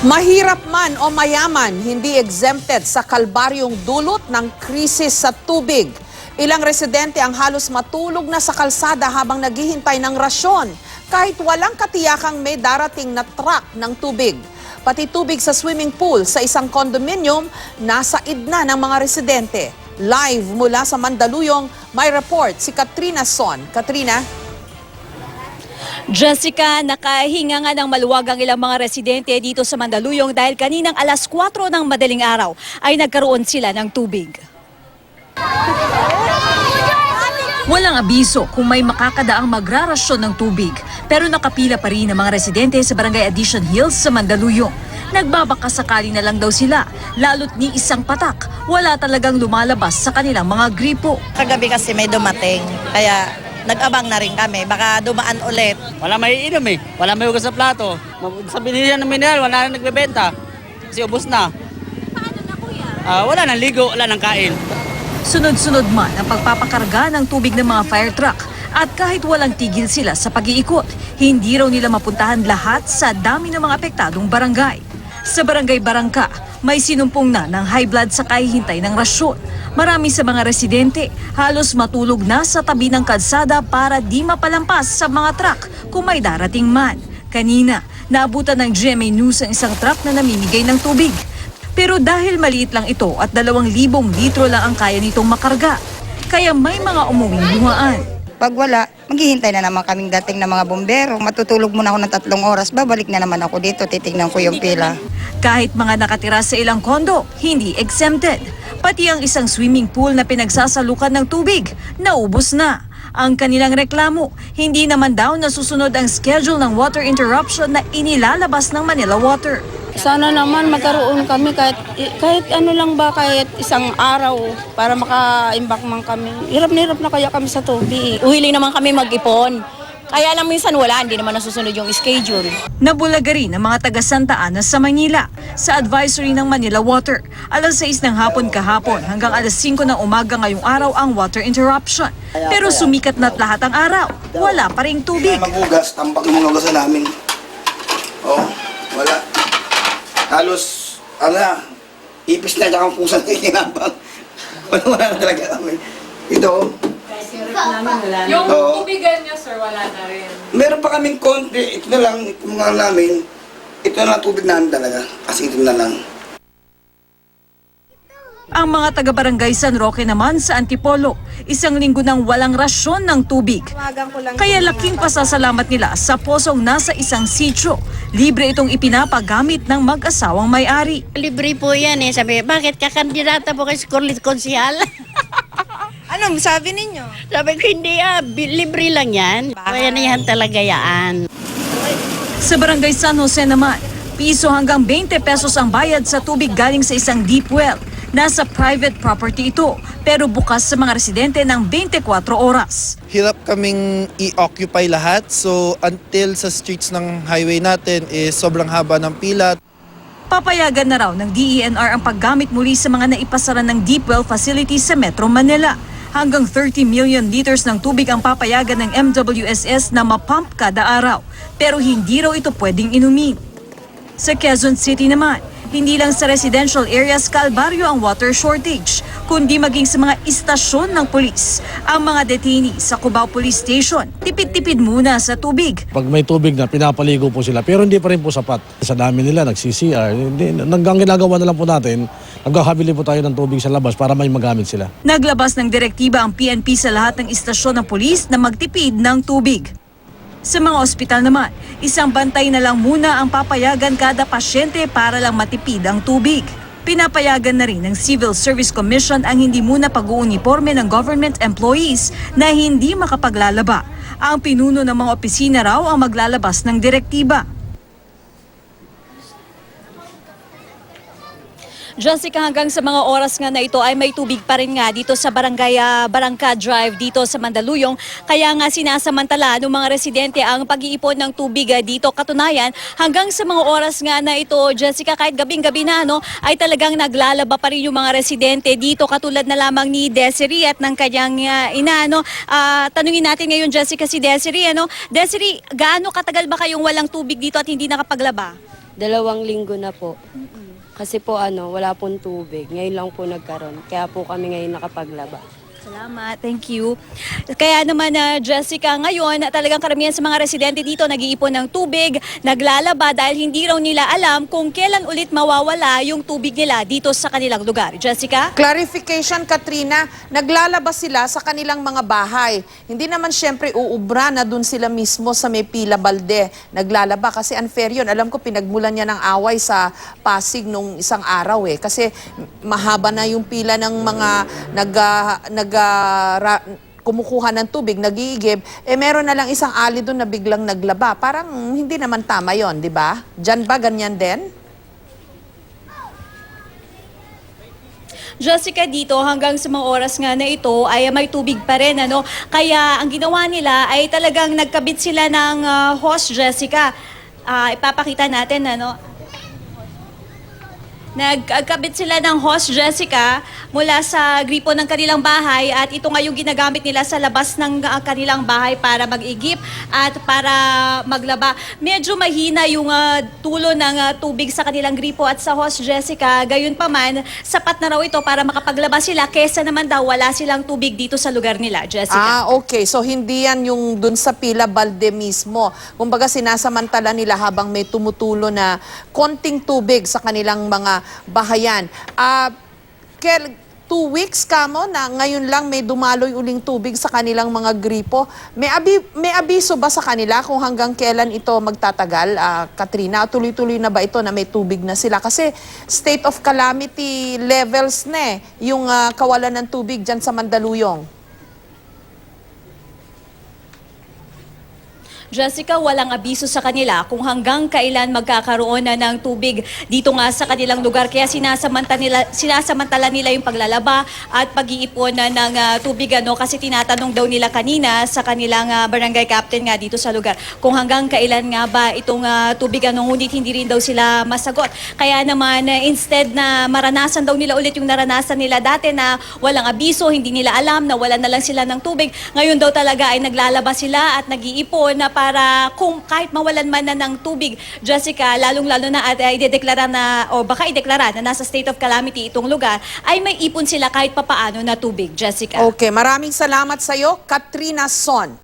Mahirap man o mayaman, hindi exempted sa kalbaryong dulot ng krisis sa tubig. Ilang residente ang halos matulog na sa kalsada habang naghihintay ng rasyon kahit walang katiyakang may darating na truck ng tubig. Pati tubig sa swimming pool sa isang condominium nasa idna ng mga residente. Live mula sa Mandaluyong, may report si Katrina Son. Katrina? Jessica, nakahinga nga ng maluwag ang ilang mga residente dito sa Mandaluyong dahil kaninang alas 4 ng madaling araw ay nagkaroon sila ng tubig. Walang abiso kung may makakadaang magrarasyon ng tubig, pero nakapila pa rin ang mga residente sa Barangay Addition Hills sa Mandaluyong. Nagbabaka sakali na lang daw sila, lalo't ni isang patak, wala talagang lumalabas sa kanilang mga gripo. Kagabi kasi may dumating, kaya nag-abang na rin kami, baka dumaan ulit. Wala may inom eh, wala may hugas sa plato. Sa binilihan ng mineral, wala na nagbebenta. Kasi ubos na. Paano na kuya? Wala nang ligo, wala nang kain. Sunod-sunod man ang pagpapakarga ng tubig ng mga fire truck at kahit walang tigil sila sa pag-iikot, hindi raw nila mapuntahan lahat sa dami ng mga apektadong barangay. Sa Barangay Barangka, may sinumpong na ng high blood sa kahihintay ng rasyon. Marami sa mga residente halos matulog na sa tabi ng kalsada para di mapalampas sa mga truck kung may darating man. Kanina, naabutan ng GMA News ang isang truck na namimigay ng tubig. Pero dahil maliit lang ito at 2,000 litro lang ang kaya nitong makarga, kaya may mga umuwing buhaan. Pag wala, maghihintay na naman kaming dating ng mga bombero. Matutulog muna ako ng 3 oras, babalik na naman ako dito, titignan ko yung pila. Kahit mga nakatira sa ilang kondo, hindi exempted. Pati ang isang swimming pool na pinagsasalukan ng tubig, naubos na. Ang kanilang reklamo, hindi naman daw nasusunod ang schedule ng water interruption na inilalabas ng Manila Water. Sana naman magkaroon kami kahit ano lang ba, kahit isang araw para maka-imbak man kami. Hirap na kaya kami sa tubig. Uhiling naman kami mag-ipon. Kaya lang minsan wala, hindi naman nasusunod yung schedule. Nabulaga rin ang mga taga Santa Ana sa Manila sa advisory ng Manila Water. Alas 6 ng hapon kahapon hanggang alas 5 ng umaga ngayong araw ang water interruption. Pero sumikat na't lahat ang araw. Wala pa ring tubig. Magugas, tambak ng mga ugasan namin. Oh, wala. Halos, ipis na tsaka ang pusang kinabang. Wala na talaga kami. Ito, Yung tubigan niyo, sir, wala na rin. meron pa kaming konti. Ito na lang, ito mga namin. Ito na lang tubig namin talaga. Kasi ito na lang. Ang mga taga-barangay San Roque naman sa Antipolo, 1 linggo nang walang rasyon ng tubig. Kaya laking pasasalamat nila sa posong nasa isang sitio. Libre itong ipinapagamit ng mag-asawang may-ari. Libre po yan eh. Sabi, bakit kakandidata po kay konsyal? Anong sabi ninyo? Sabi ko, hindi libre lang yan. Kaya na yan talaga yan. Sa barangay San Jose naman, piso hanggang 20 pesos ang bayad sa tubig galing sa isang deep well. Nasa private property ito, pero bukas sa mga residente ng 24 oras. Hirap kaming i-occupy lahat, so until sa streets ng highway natin is sobrang haba ng pila. Papayagan na raw ng DENR ang paggamit muli sa mga naipasara ng deep well facilities sa Metro Manila. Hanggang 30 million liters ng tubig ang papayagan ng MWSS na mapump kada araw, pero hindi raw ito pwedeng inumin. Sa Quezon City naman, hindi lang sa residential areas kalbaryo ang water shortage, kundi maging sa mga istasyon ng pulis. Ang mga detainee sa Cubao Police Station, tipid-tipid muna sa tubig. Pag may tubig na, pinapaligo po sila, pero hindi pa rin po sapat. Sa dami nila, nag-CCR, ang ginagawa na lang po natin, nagkakabili po tayo ng tubig sa labas para may magamit sila. Naglabas ng direktiba ang PNP sa lahat ng istasyon ng pulis na magtipid ng tubig. Sa mga ospital naman, isang bantay na lang muna ang papayagan kada pasyente para lang matipid ang tubig. Pinapayagan na rin ng Civil Service Commission ang hindi muna pag-uuniforme ng government employees na hindi makapaglalaba. Ang pinuno ng mga opisina raw ang maglalabas ng direktiba. Jessica, hanggang sa mga oras nga na ito ay may tubig pa rin nga dito sa Barangay Barangka Drive dito sa Mandaluyong. Kaya nga sinasamantala ng mga residente ang pag-iipon ng tubig dito. Katunayan, hanggang sa mga oras nga na ito, Jessica, kahit gabing-gabi na, ay talagang naglalaba pa rin yung mga residente dito. Katulad na lamang ni Desiree at ng kanyang ina. Tanungin natin ngayon, Jessica, si Desiree. Desiree, gaano katagal ba kayong walang tubig dito at hindi nakapaglaba? 2 linggo na po. Kasi po wala pong tubig. Ngayon lang po nagkaroon. Kaya po kami ngayon nakapaglaba. Salamat, thank you. Kaya naman, Jessica, ngayon talagang karamihan sa mga residente dito nag-iipon ng tubig, naglalaba dahil hindi raw nila alam kung kailan ulit mawawala yung tubig nila dito sa kanilang lugar. Jessica? Clarification, Katrina, naglalabas sila sa kanilang mga bahay. Hindi naman syempre uubra na dun sila mismo sa may pila balde. Naglalaba kasi unfair yun. Alam ko pinagmulan niya ng away sa Pasig nung isang araw eh. Kasi mahaba na yung pila ng mga kumukuha ng tubig, nag-iigib, meron na lang isang ali doon na biglang naglaba. Parang hindi naman tama yon, di ba? Diyan ba ganyan din? Jessica, dito hanggang sa mga oras nga na ito ay may tubig pa rin. Kaya ang ginawa nila ay talagang nagkabit sila ng hose, Jessica. Ipapakita natin, Nagkabit sila ng hose, Jessica, mula sa gripo ng kanilang bahay at ito nga yung ginagamit nila sa labas ng kanilang bahay para mag-igip at para maglaba. Medyo mahina yung tulo ng tubig sa kanilang gripo at sa hose, Jessica. Gayon pa man, sapat na raw ito para makapaglaba sila kesa naman daw wala silang tubig dito sa lugar nila, Jessica. Okay. So hindi yan yung dun sa pila balde mismo. Kumbaga sinasamantala nila habang may tumutulo na konting tubig sa kanilang mga bahayan. 2 weeks kamo na ngayon lang may dumaloy uling tubig sa kanilang mga gripo. May abiso ba sa kanila kung hanggang kailan ito magtatagal, Katrina? Tuloy-tuloy na ba ito na may tubig na sila? Kasi state of calamity levels na yung kawalan ng tubig dyan sa Mandaluyong. Jessica, walang abiso sa kanila kung hanggang kailan magkakaroon na ng tubig dito nga sa kanilang lugar. Kaya sinasamantala nila yung paglalaba at pag-iipon na ng tubig. Kasi tinatanong daw nila kanina sa kanilang barangay captain nga dito sa lugar kung hanggang kailan nga ba itong tubig. Ngunit hindi rin daw sila masagot. Kaya naman instead na maranasan daw nila ulit yung naranasan nila dati na walang abiso, hindi nila alam na wala na lang sila ng tubig. Ngayon daw talaga ay naglalaba sila at nag-iipon na para kung kahit mawalan man na ng tubig, Jessica, lalong-lalo na at idedeklara na o baka ideklara na nasa state of calamity itong lugar, ay may ipon sila kahit papaano na tubig, Jessica. Okay, maraming salamat sa iyo, Katrina Son.